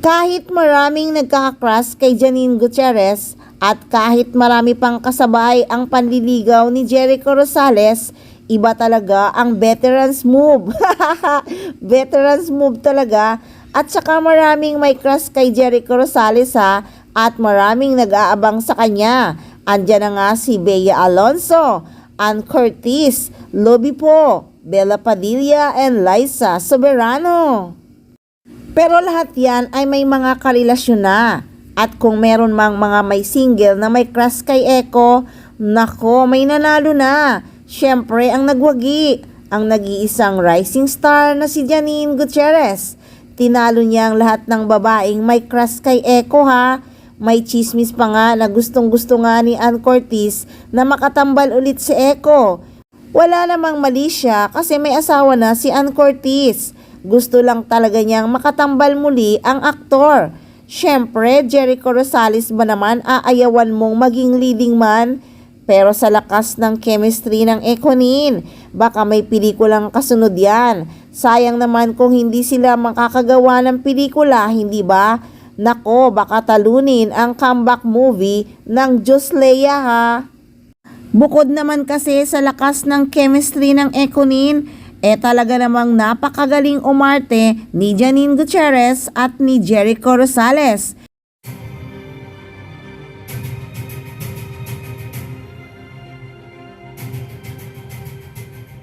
Kahit maraming nagkakakrush kay Janine Gutierrez at kahit marami pang kasabay ang panliligaw ni Jericho Rosales, iba talaga ang veterans move. Veterans move talaga. At saka maraming may crush kay Jericho Rosales ha, at maraming nag-aabang sa kanya. Andyan na nga si Bea Alonso, Ann Curtis, Lobby Po, Bella Padilla, and Liza Soberano. Pero lahat yan ay may mga karelasyon na. At kung meron mang mga may single na may crush kay Eko, nako, may nanalo na. Siyempre ang nagwagi, ang nag-iisang rising star na si Janine Gutierrez. Tinalo niya ang lahat ng babaeng may crush kay Eko ha. May chismis pa nga na gustong-gusto nga ni Ann Curtis na makatambal ulit si Eko. Wala namang mali siya kasi may asawa na si Ann Curtis. Gusto lang talaga niyang makatambal muli ang aktor. Siyempre, Jericho Rosales ba naman aayawan mong maging leading man? Pero sa lakas ng chemistry ng Ekonin, baka may pelikulang kasunod yan. Sayang naman kung hindi sila makakagawa ng pelikula, hindi ba? Nako, baka talunin ang comeback movie ng Diyos Leia ha. Bukod naman kasi sa lakas ng chemistry ng Ekonin, talaga namang napakagaling umarte ni Janine Gutierrez at ni Jericho Rosales.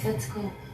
Let's go.